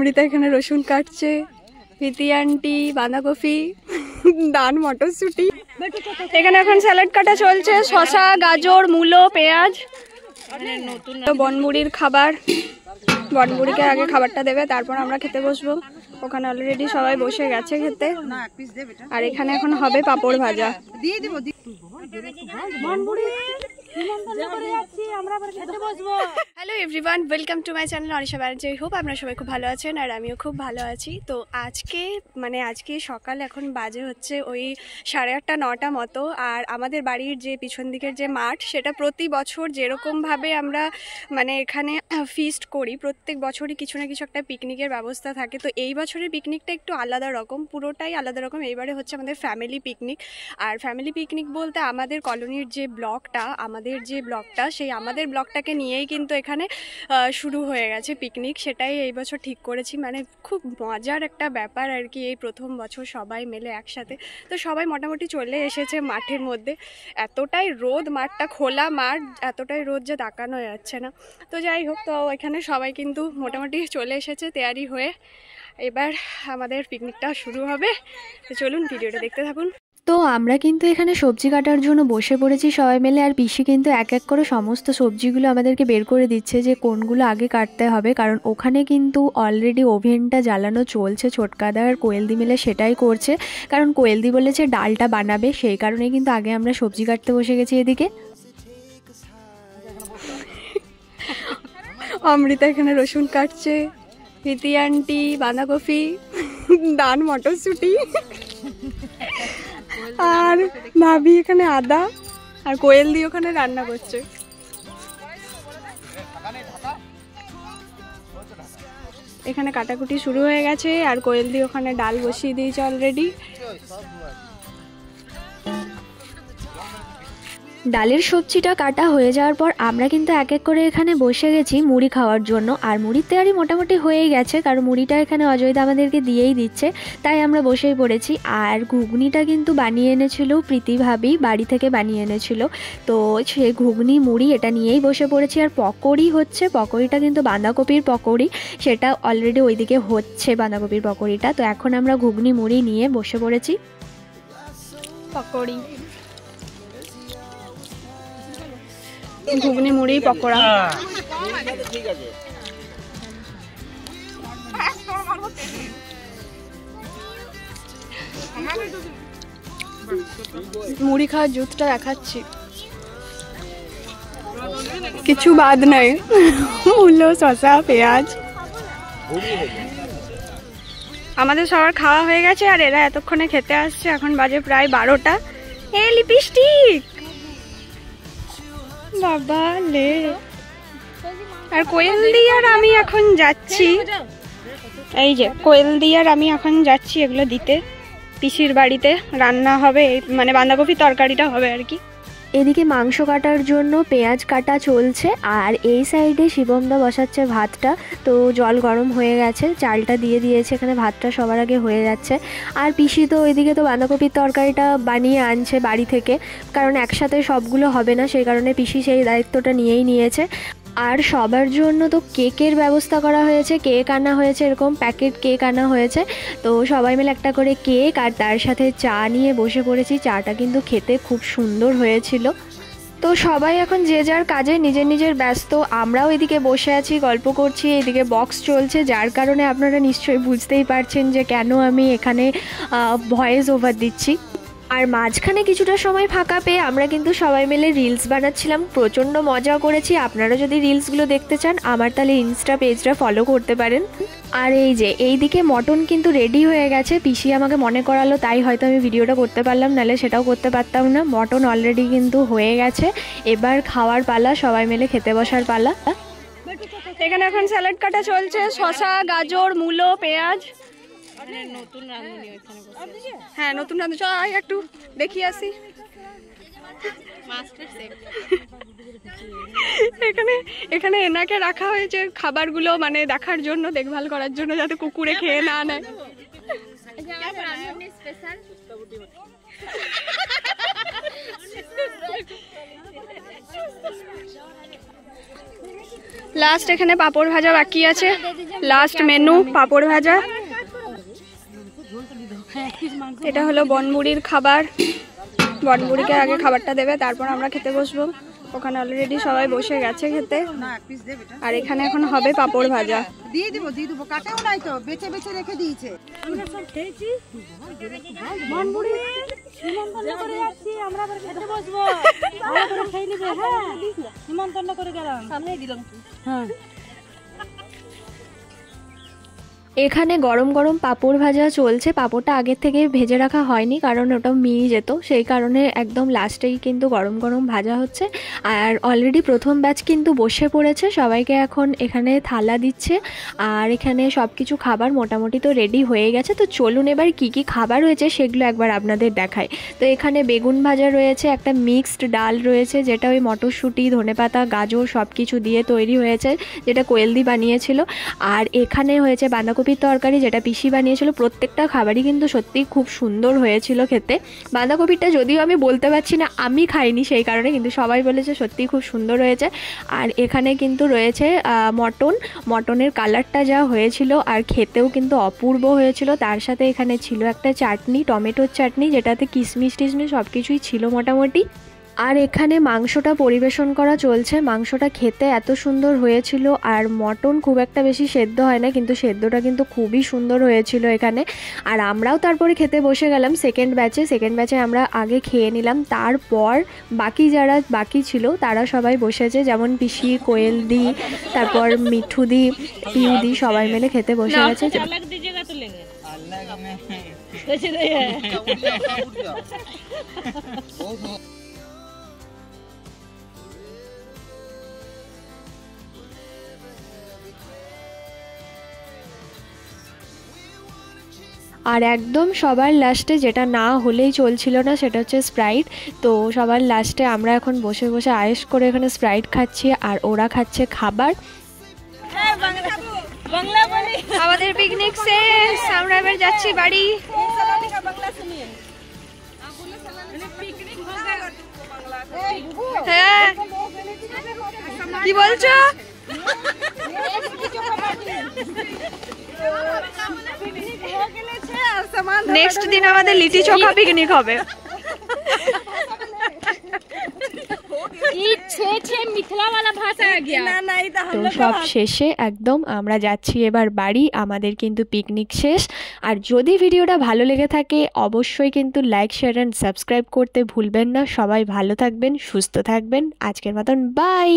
অমৃতা এখানে রসুন কাটছে, প্রীতি আন্টি বাঁধাকপি, দান মটরশুঁটি। এখানে এখন স্যালাড কাটা চলছে, শসা, গাজর, মূলো, পেঁয়াজ। বনমুড়ির খাবার, বনমুড়িকে আগে খাবারটা দেবে, তারপর আমরা খেতে বসবো। ওখানে অলরেডি সবাই বসে গেছে খেতে। আর এখানে এখন হবে পাঁপড় ভাজা। Hello everyone, welcome to my channel Anisha Banerjee. I hope আপনারা সবাই খুব ভালো আছেন আর আমিও খুব ভালো আছি। তো আজকে সকাল এখন বাজে হচ্ছে ওই 8:30 9টা মতো। আর আমাদের বাড়ির যে পিছন দিকের যে মাঠ, সেটা প্রতি বছর যেরকমভাবে আমরা এখানে ফিস্ট করি, প্রত্যেক বছরই কিছু না কিছু একটা পিকনিকের ব্যবস্থা থাকে। তো এই বছরের পিকনিকটা একটু আলাদা রকম, পুরোটাই আলাদা রকম। এইবারে হচ্ছে আমাদের ফ্যামিলি পিকনিক। আর ফ্যামিলি পিকনিক বলতে আমাদের কলোনির যে ব্লকটা, সেই আমাদের ব্লকটাকে নিয়েই কিন্তু এখানে শুরু হয়ে গেছে পিকনিক। সেটাই এই বছর ঠিক করেছি, খুব মজার একটা ব্যাপার আর কি। এই প্রথম বছর সবাই মিলে একসাথে। তো সবাই মোটামুটি চলে এসেছে মাঠের মধ্যে। এতটাই রোদ, মাঠটা খোলা মাঠ, এতটাই রোদ যে তাকানো যাচ্ছে না। তো যাই হোক, তো এখানে সবাই কিন্তু মোটামুটি চলে এসেছে তৈরি হয়ে। এবার আমাদের পিকনিকটা শুরু হবে। তো চলুন ভিডিওটা দেখতে থাকুন। তো আমরা কিন্তু এখানে সবজি কাটার জন্য বসে পড়েছি সবাই মিলে। আর পিসি কিন্তু এক এক করে সমস্ত সবজিগুলো আমাদেরকে বের করে দিচ্ছে যে কোনগুলো আগে কাটতে হবে, কারণ ওখানে কিন্তু অলরেডি ওভেনটা জ্বালানো চলছে। ছোটকাদা আর কোয়েলদি মিলে সেটাই করছে, কারণ কোয়েলদি বলেছে ডালটা বানাবে, সেই কারণে কিন্তু আগে আমরা সবজি কাটতে বসে গেছি এদিকে। অমৃতা এখানে রসুন কাটছে, প্রীতি আন্টি বাঁধাকপি, দান মটরশুঁটি, আর ভাবি এখানে আদা, আর কোয়েল দিয়ে ওখানে রান্না করছে। এখানে কাটাকুটি শুরু হয়ে গেছে আর কোয়েল দিয়ে ওখানে ডাল বসিয়ে দিয়েছে অলরেডি। ডালের সবজিটা কাটা হয়ে যাওয়ার পর আমরা কিন্তু এক এক করে এখানে বসে গেছি মুড়ি খাওয়ার জন্য। আর মুড়ির তৈরি মোটামুটি হয়ে গেছে, কারণ মুড়িটা এখানে অজয়দা আমাদেরকে দিয়েই দিচ্ছে, তাই আমরা বসেই পড়েছি। আর ঘুগনিটা কিন্তু বানিয়ে এনেছিল প্রীতি ভাবি, বাড়ি থেকে বানিয়ে এনেছিল। তো সে ঘুগনি মুড়ি এটা নিয়েই বসে পড়েছি। আর পকোড়ি হচ্ছে, পকোড়িটা কিন্তু বাঁধাকপির পকোড়ি, সেটা অলরেডি ওইদিকে হচ্ছে বাঁধাকপির পকোড়িটা। তো এখন আমরা ঘুগনি মুড়ি নিয়ে বসে পড়েছি। পকোড়ি, ঘুগনি মুড়ি পকোড়া। মুড়ি খাওয়ার জুতটা দেখাচ্ছি, কিছু বাদ নাই, মূলো, শসা, পেঁয়াজ। আমাদের সবার খাওয়া হয়ে গেছে আর এরা এতক্ষণে খেতে আসছে। এখন বাজে প্রায় 12টা। এই লিপস্টিক বাবা লে। আর কোয়েল দি আর আমি এখন যাচ্ছি, এই যে কোয়েল দি আর আমি এখন যাচ্ছি এগুলো দিতে। পিসির বাড়িতে রান্না হবে, বাঁধাকপি তরকারিটা হবে আর কি। এদিকে মাংস কাটার জন্য পেঁয়াজ কাটা চলছে, আর এই সাইডে শিবমদা বসাচ্ছে ভাতটা। তো জল গরম হয়ে গেছে, চালটা দিয়ে দিয়েছে, এখানে ভাতটা সবার আগে হয়ে যাচ্ছে। আর পিসি তো ওইদিকে তো বাঁধাকপির তরকারিটা বানিয়ে আনছে বাড়ি থেকে, কারণ একসাথে সবগুলো হবে না, সেই কারণে পিসি সেই দায়িত্বটা নিয়েই নিয়েছে। আর সবার জন্য তো কেকের ব্যবস্থা করা হয়েছে, কেক আনা হয়েছে, এরকম প্যাকেট কেক আনা হয়েছে। তো সবাই মিলে একটা করে কেক আর তার সাথে চা নিয়ে বসে পড়েছি। চাটা কিন্তু খেতে খুব সুন্দর হয়েছিল। তো সবাই এখন যে যার কাজে নিজের নিজের ব্যস্ত। আমরাও এদিকে বসে আছি, গল্প করছি, এদিকে বক্স চলছে, যার কারণে আপনারা নিশ্চয়ই বুঝতেই পারছেন যে কেন আমি এখানে ভয়েস ওভার দিচ্ছি। আর মাঝখানে কিছুটা সময় ফাঁকা পেয়ে আমরা কিন্তু সবাই মিলে রিলস বানাচ্ছিলাম, প্রচণ্ড মজা করেছি। আপনারা যদি রিলসগুলো দেখতে চান আমার তাহলে ইনস্টা পেজটা ফলো করতে পারেন। আর এই যে এইদিকে মটন কিন্তু রেডি হয়ে গেছে, পিসি আমাকে মনে করালো, তাই হয়তো আমি ভিডিওটা করতে পারলাম, নাহলে সেটাও করতে পারতাম না। মটন অলরেডি কিন্তু হয়ে গেছে, এবার খাওয়ার পালা, সবাই মিলে খেতে বসার পালা। এখানে এখন স্যালাড কাটা চলছে, শসা, গাজর, মূলো, পেঁয়াজ। হ্যাঁ, নতুন রাঁধুনি, চল একটু দেখিয়ে আসি। এখানে এনাকে রাখা হয়েছে খাবারগুলো দেখার জন্য, দেখভাল করার জন্য, যাতে কুকুরে খেয়ে না নেয়। লাস্ট এখানে পাঁপড় ভাজা বাকি আছে, লাস্ট মেনু পাঁপড় ভাজা। এটা হলো বনবুড়ির খাবার, বনবুড়িকে আগে খাবারটা দেবে, তারপর আমরা খেতে বসবো। ওখানে অলরেডি সবাই বসে গেছে খেতে, আর এখানে এখন হবে পাঁপড় ভাজা। দিয়ে দিব কাটেও নাই তো, বেছে বেছে রেখে দিয়েছে। আমরা সব খেয়েছি, বনবুড়ি নিমন্ত্রণ করে যাচ্ছি, আমরা আবার খেতে বসবো, আমরা করে খেয়ে নিব। হ্যাঁ নিমন্ত্রণ করে গেলাম, সামনেই দিলাম। হ্যাঁ এখানে গরম গরম পাঁপড় ভাজা চলছে। পাঁপড়টা আগের থেকে ভেজে রাখা হয়নি, কারণ ওটা মিয়ে যেত, সেই কারণে একদম লাস্টেই কিন্তু গরম গরম ভাজা হচ্ছে। আর অলরেডি প্রথম ব্যাচ কিন্তু বসে পড়েছে, সবাইকে এখন এখানে থালা দিচ্ছে। আর এখানে সব কিছু খাবার মোটামুটি তো রেডি হয়ে গেছে। তো চলুন এবার কি কি খাবার রয়েছে সেগুলো একবার আপনাদের দেখাই। তো এখানে বেগুন ভাজা রয়েছে, একটা মিক্সড ডাল রয়েছে যেটা ওই মটরশুঁটি, ধনেপাতা, গাজর সব কিছু দিয়ে তৈরি হয়েছে, যেটা কোয়েলদি বানিয়েছিল। আর এখানে হয়েছে বাঁধাকপির তরকারি, যেটা পিসি বানিয়েছিল। প্রত্যেকটা খাবারই কিন্তু সত্যিই খুব সুন্দর হয়েছিল খেতে। বাঁধাকপিটা যদিও আমি বলতে পারছি না, আমি খাইনি সেই কারণে, কিন্তু সবাই বলেছে সত্যিই খুব সুন্দর হয়েছে। আর এখানে কিন্তু রয়েছে মটনের কালারটা যা হয়েছিল আর খেতেও কিন্তু অপূর্ব হয়েছিল। তার সাথে এখানে ছিল একটা চাটনি, টমেটোর চাটনি, যেটাতে কিশমিশ টিশমিশ সব কিছুই ছিল মোটামুটি। আর এখানে মাংসটা পরিবেশন করা চলছে। মাংসটা খেতে এত সুন্দর হয়েছিল, আর মটন খুব একটা বেশি সেদ্ধ হয় না, কিন্তু সেদ্ধটা কিন্তু খুবই সুন্দর হয়েছিল এখানে। আর আমরাও তারপরে খেতে বসে গেলাম সেকেন্ড ব্যাচে আমরা আগে খেয়ে নিলাম, তারপর বাকি যারা বাকি ছিল তারা সবাই বসেছে, যেমন পিসি, কোয়েলদি, তারপর মিঠুদি, পিউদি, সবাই মিলে খেতে বসে গেছে। আর একদম সবার লাস্টে যেটা না হলেই চলছিল না, সেটা হচ্ছে স্প্রাইট। তো সবার লাস্টে আমরা এখন বসে বসে আয়েশ করে এখানে স্প্রাইট খাচ্ছি, আর ওরা খাচ্ছে খাবার। আমাদের পিকনিক শেষ, আমরা এবার যাচ্ছি বাড়ি। হ্যাঁ কি বলছো? নেক্সট দিন আমাদের লিটি চোখা পিকনিক হবে। তো সব শেষে একদম আমরা যাচ্ছি এবার বাড়ি, আমাদের কিন্তু পিকনিক শেষ। আর যদি ভিডিওটা ভালো লেগে থাকে অবশ্যই কিন্তু লাইক, শেয়ার অ্যান্ড সাবস্ক্রাইব করতে ভুলবেন না। সবাই ভালো থাকবেন, সুস্থ থাকবেন। আজকের মতন বাই।